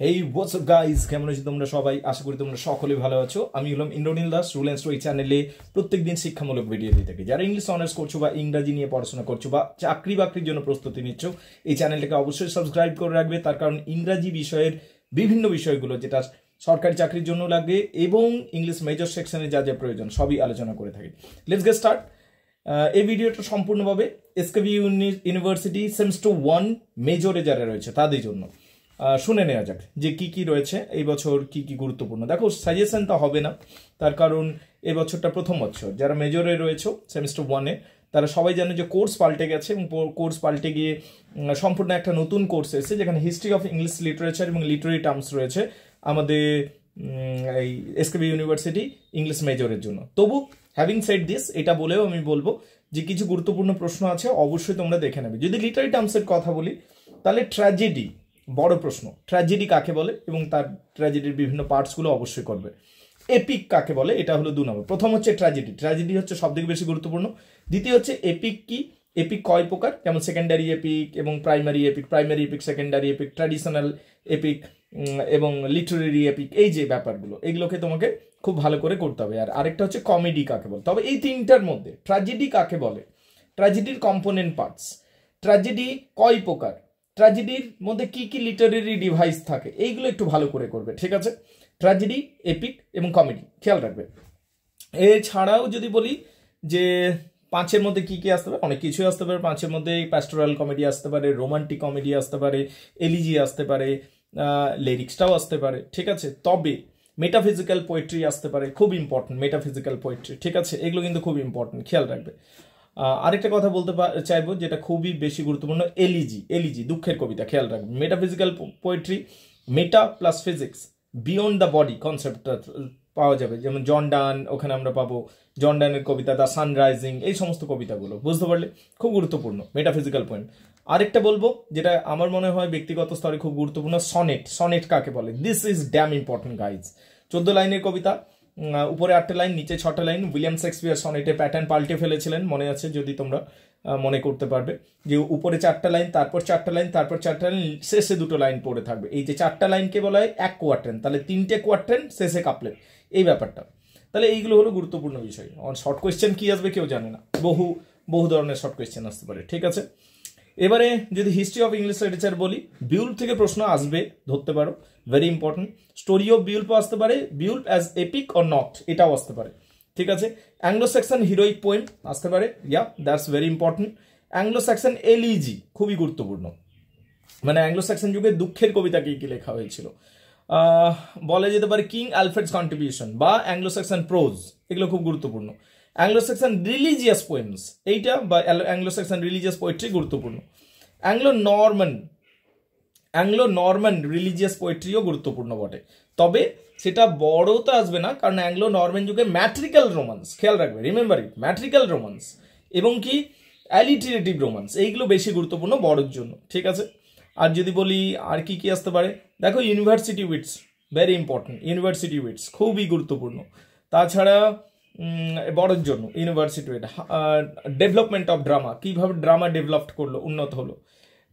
হেই what's up guys, কেমন আছো তোমরা সবাই? আশা করি তোমরা সকলে ভালো আছো। আমি হলাম Indranil Das. Rule and story চ্যানেলে প্রত্যেকদিন শিক্ষামূলক ভিডিও দিয়ে থাকি। যারা ইংলিশ অনার্স করছো বা ইংরাজি নিয়ে পড়াশোনা করছো বা চাকরি বাকরির জন্য প্রস্তুতি নিচ্ছ, এই চ্যানেলটাকে অবশ্যই সাবস্ক্রাইব করে রাখবে। তার কারণ ইংরাজি বিষয়ের বিভিন্ন বিষয়গুলো যেটা সরকারি চাকরির জন্য লাগে এবং ইংলিশ মেজর সেকশনে যা যা প্রয়োজন সবই আলোচনা করে থাকি। Let's get start. এই ভিডিওটা সম্পূর্ণভাবে এসকেবি ইউনিভার্সিটি সেমিস্টার 1 মেজরে যারা রয়েছে তাদের জন্য। শুনে নেওয়া যাক যে কি কি রয়েছে এই বছর, কি কি গুরুত্বপূর্ণ। দেখো, সাজেশন তো হবে না, তার কারণ এই বছরটা প্রথম বছর। যারা মেজরে রয়েছে সেমিস্টার 1-এ তারা সবাই জানে যে কোর্স পাল্টে গেছে এবং কোর্স পাল্টে গিয়ে সম্পূর্ণ একটা নতুন কোর্স এসেছে যেখানে হিস্ট্রি অফ ইংলিশ লিটারেচার এবং লিটারি টার্মস রয়েছে আমাদের এই এসকেবি ইউনিভার্সিটি ইংলিশ মেজরের জন্য। তবু হ্যাভিং সেড দিস, এটা বলেও আমি বলবো যে কিছু গুরুত্বপূর্ণ প্রশ্ন আছে, অবশ্যই তোমরা দেখে নেবে। যদি লিটারি টার্মসের কথা বলি তাহলে ট্র্যাজেডি বড় প্রশ্ন। ট্র্যাজেডি কাকে বলে এবং তার ট্র্যাজেডির বিভিন্ন পার্টসগুলো অবশ্যই করবে। এপিক কাকে বলে, এটা হলো 2 নম্বর। প্রথম হচ্ছে ট্র্যাজেডি। ট্র্যাজেডি হচ্ছে সবথেকে বেশি গুরুত্বপূর্ণ। দ্বিতীয় হচ্ছে এপিক কি, এপিক কয় প্রকার, যেমন সেকেন্ডারি এপিক এবং primary epic, primary epic, secondary epic, traditional epic এবং লিটারেরি এপিক। এই যে ব্যাপারগুলো, এগুলোকে তোমাকে খুব ভালো করে করতে হবে। আর আরেকটা হচ্ছে কমেডি কাকে বলে। তবে এই তিনটার মধ্যে ট্র্যাজেডি কাকে বলে, ট্র্যাজেডির কম্পোনেন্ট পার্টস, ট্র্যাজেডি কয় প্রকার, ট্র্যাজেডির মধ্যে কি কি লিটারেরি ডিভাইস থাকে, এইগুলো একটু ভালো করে করবে, ঠিক আছে? ট্র্যাজেডি, এপিক এবং কমেডি খেয়াল রাখবে। এছাড়াও যদি বলি যে 5-এর মধ্যে কি কি আসতে পারে, অনেক কিছুই আসতে পারে। 5-এর মধ্যে প্যাস্টোরাল কমেডি আসতে পারে, রোমান্টিক কমেডি আসতে পারে, এলিজি আসতে পারে, লিরিক্সটাও আসতে পারে, ঠিক আছে? তবে মেটাফিজিক্যাল পোয়েট্রি আসতে পারে, খুব ইম্পর্টেন্ট মেটাফিজিক্যাল পোয়েট্রি, ঠিক আছে? এগুলো কিন্তু খুব ইম্পর্টেন্ট, খেয়াল রাখবে। আরেকটা কথা বলতে চাইবো যেটা খুবই বেশি গুরুত্বপূর্ণ, এলিজি। এলিজি দুঃখের কবিতা, খেয়াল রাখবে। Metaphysical poetry, meta plus physics, beyond the body কনসেপ্টটা পাওয়া যাবে, যেমন জন ডান, ওখানে আমরা পাবো জন ডানের কবিতা দ্য সানরাইজিং, এই সমস্ত কবিতাগুলো বুঝতে পারলে খুব গুরুত্বপূর্ণ মেটাফিজিক্যাল পয়েন্ট। আরেকটা বলবো যেটা আমার মনে হয় ব্যক্তিগত স্তরে খুব গুরুত্বপূর্ণ, সনেট। সনেট কাকে বলে? This is dam important guys. 14 লাইনের কবিতা, উপরে 8টা লাইন, নিচে 6টা লাইন। উইলিয়াম শেক্সপিয়ার সনেটে প্যাটার্ন পাল্টে ফেলেছিলেন, মনে আছে যদি তোমরা মনে করতে পারবে, যে উপরে 4টা লাইন, তারপর 4টা লাইন, তারপর 4টা লাইন, শেষে 2টো লাইন পড়ে থাকবে। এই যে 4টা লাইনকে বলা হয় এক কোয়ার্টেন্ট, তাহলে 3টে কোয়ার্টেন্ট, শেষে কাপলেট, এই ব্যাপারটা। তাহলে এইগুলো হলো গুরুত্বপূর্ণ বিষয়। শর্ট কোয়েশ্চেন কি আসবে কেউ জানে না, বহু ধরনের শর্ট কোয়েশ্চেন আসতে পারে, ঠিক আছে? এবারে যদি হিস্ট্রি অফ ইংলিশ লিটারেচার বলি, বিউল্প থেকে প্রশ্ন আসবে, ধরতে পারো, ভেরি ইম্পর্টেন্ট। স্টোরি অফ বিউল্প আসতে পারে, বিউল্প অ্যাজ এপিক অর নট, এটাও আসতে পারে, ঠিক আছে? অ্যাংলো স্যাক্সন হিরোইক পোয়েম আসতে পারে, yeah that's very important. Anglo Saxon elegy খুবই গুরুত্বপূর্ণ, মানে অ্যাংলো স্যাক্সন যুগে দুঃখের কবিতা কি কি লেখা হয়েছিল। বলা যেতে পারে কিং আলফ্রেডস কন্ট্রিবিউশন বা অ্যাংলো স্যাক্সন প্রোজ, এগুলো খুব গুরুত্বপূর্ণ। অ্যাংলো স্যাক্সন রিলিজিয়াস পোয়েমস, এইটা বা অ্যাংলো স্যাক্সন রিলিজিয়াস পোয়েট্রি গুরুত্বপূর্ণ। অ্যাংলো নর্মান রিলিজিয়াস পোয়েট্রিও গুরুত্বপূর্ণ বটে, তবে সেটা বড় তো আসবে না, কারণ অ্যাংলো নর্মান যুগে ম্যাট্রিক্যাল রোমান্স, খেয়াল রাখবে, রিমেম্বার ইট, ম্যাট্রিক্যাল রোমান্স এবং কি অ্যালিটারেটিভ রোমান্স, এইগুলো বেশি গুরুত্বপূর্ণ বড়োর জন্য, ঠিক আছে? আর যদি বলি আর কি কি আসতে পারে, দেখো university wits, very important. University wits খুবই গুরুত্বপূর্ণ। তাছাড়া বড়োর জন্য university wit, development of drama, কীভাবে ড্রামা ডেভেলপড করলো, উন্নত হলো।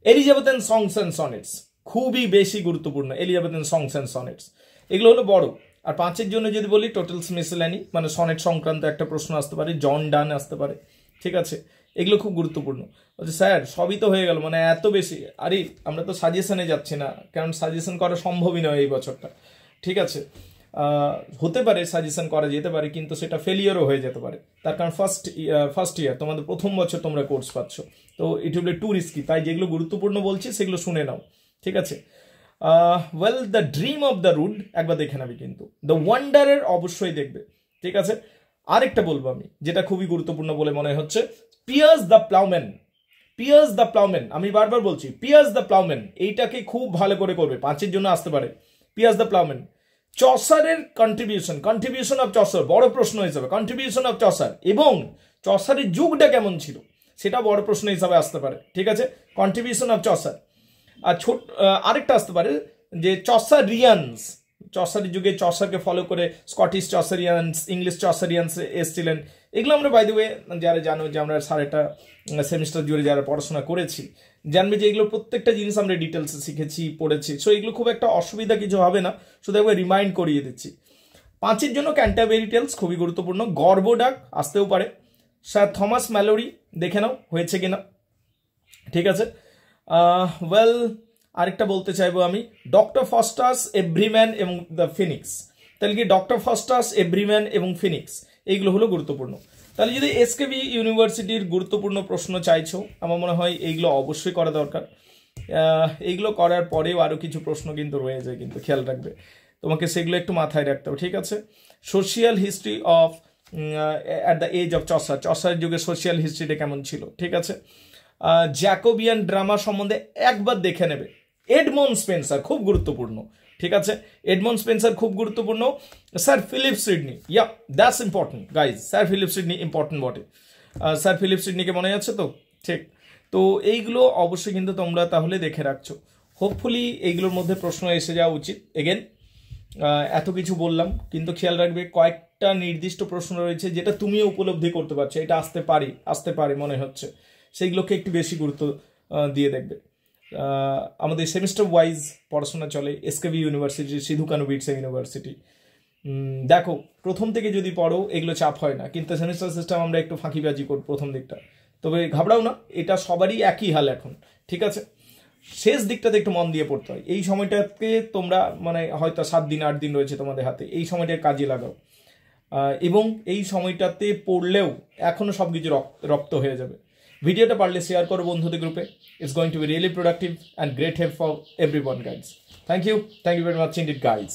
এলিজাবেথেন সংস অ্যান্ড সনেটস খুবই বেশি গুরুত্বপূর্ণ। এলিজাবেথেন সংস অ্যান্ড সনেটস এগুলো হলো বড়। আর 5-এর জন্য যদি বলি টোটালস মিসেলানি, মানে সনেট সংক্রান্ত একটা প্রশ্ন আসতে পারে, জন ডান আসতে পারে, ঠিক আছে? এগুলো খুব গুরুত্বপূর্ণ। বলছে স্যার সবই তো হয়ে গেল, মানে এত বেশি, আরে আমরা তো সাজেশনে যাচ্ছি না, কারণ সাজেশন করা সম্ভবই নয় এই বছরটা, ঠিক আছে? হতে পারে সাজেশন করা যেতে পারে, কিন্তু সেটা ফেলিয়ারও হয়ে যেতে পারে, তার কারণ ফার্স্ট ইয়ার, তোমাদের প্রথম বছর তোমরা কোর্স পাচ্ছ, তো it will be two risky. তাই যেগুলো গুরুত্বপূর্ণ বলছি সেগুলো শুনে নাও, ঠিক আছে? Well, the dream of the rude একবার দেখে নেবে, কিন্তু দ্য ওয়ান্ডারের অবশ্যই দেখবে, ঠিক আছে? আরেকটা বলবো আমি যেটা খুবই গুরুত্বপূর্ণ বলে মনে হচ্ছে, Piers the Ploughman. Piers the Ploughman, আমি বারবার বলছি পিয়ার্স দ্য প্লাউম্যান, এইটাকে খুব ভালো করে করবে, 5-এর জন্য আসতে পারে পিয়ার্স দ্য প্লাউম্যান। চসারের কন্ট্রিবিউশন অফ চসার, বড় প্রশ্ন হিসাবে কন্ট্রিবিউশন অফ চসার, এবং চসারের যুগটা কেমন ছিল সেটা বড় প্রশ্ন হিসাবে আসতে পারে, ঠিক আছে? Contribution of Chaucer. আর আরেকটা আসতে পারে যে চসারিয়ান্স, চসারের যুগে চসারকে ফলো করে স্কটিশ চসারিয়ান্স, ইংলিশ চসারিয়ান্স এসছিলেন। এগুলো আমরা বাই দ্য ওয়ে যারা জানো যে আমরা 3.5 সেমিস্টার জুড়ে যারা পড়াশোনা করেছি, জানবে যে এগুলো প্রত্যেকটা জিনিস আমরা ডিটেলসে শিখেছি, পড়েছি। সো এগুলো খুব একটা অসুবিধা কিছু হবে না, শুধু একবার রিমাইন্ড করিয়ে দিচ্ছি। 5 জন্য ক্যান্টারবেরি টেলস খুবই গুরুত্বপূর্ণ। গর্ভডাক আসতেও পারে। স্যার থমাস ম্যালোরি দেখে নাও হয়েছে কিনা, ঠিক আছে। ওয়েল, আরেকটা বলতে চাইবো আমি, ডক্টর ফস্টাস, এভরিম্যান এবং দ্য ফিনিক্স। তাহলে কি ডক্টর ফস্টাস, এভরিম্যান এবং ফিনিক্স এইগুলো হলো গুরুত্বপূর্ণ। তাহলে যদি এসকেবি ইউনিভার্সিটির গুরুত্বপূর্ণ প্রশ্ন চাইছো, আমার মনে হয় এইগুলো অবশ্যই করা দরকার। এইগুলো করার পরেও আরও কিছু প্রশ্ন কিন্তু রয়ে যায়, কিন্তু খেয়াল রাখবে, তোমাকে সেগুলো একটু মাথায় রাখতে হবে, ঠিক আছে। Social history of at the age of Chaucer, চসারের যুগে সোশিয়াল হিস্ট্রিটা কেমন ছিল, ঠিক আছে। জ্যাকোবিয়ান ড্রামা সম্বন্ধে একবার দেখে নেবে। এডমন্ড স্পেন্সার খুব গুরুত্বপূর্ণ, ঠিক আছে। এডমন্ড স্পেন্সার খুব গুরুত্বপূর্ণ। Sir Philip Sidney, yeah that's important guys. Sir Philip Sidney important বটে। স্যার ফিলিপ সিডনিকে মনে আছে তো, ঠিক। তো এইগুলো অবশ্যই কিন্তু তোমরা তাহলে দেখে রাখছো। হোপফুলি এইগুলোর মধ্যে প্রশ্ন এসে যাওয়া উচিত। এগেন এত কিছু বললাম, কিন্তু খেয়াল রাখবে কয়েকটা নির্দিষ্ট প্রশ্ন রয়েছে যেটা তুমিও উপলব্ধি করতে পারছো, এটা আসতে পারে মনে হচ্ছে, সেইগুলোকে একটু বেশি গুরুত্ব দিয়ে দেখবে। আমাদের সেমিস্টার ওয়াইজ পড়াশোনা চলে, SKB university, Sidhu Kanu Birsa university. দেখো প্রথম থেকে যদি পড়ো এগুলো চাপ হয় না, কিন্তু সেমিস্টার সিস্টেম আমরা একটু ফাঁকিবাজি করি প্রথম দিকটা। তবে ঘাবড়াও না, এটা সবারই একই হাল এখন, ঠিক আছে। শেষ দিকটাতে একটু মন দিয়ে পড়তে হয়। এই সময়টাকে তোমরা মানে হয়তো 7 দিন 8 দিন রয়েছে তোমাদের হাতে, এই সময়টা কাজে লাগাও। এবং এই সময়টাতে পড়লেও এখনো সব কিছু রপ্ত হয়ে যাবে। ভিডিওটা পারলে শেয়ার করো বন্ধুদের গ্রুপে। It's going to be really productive and great help for everyone guys. Thank you very much indeed guys.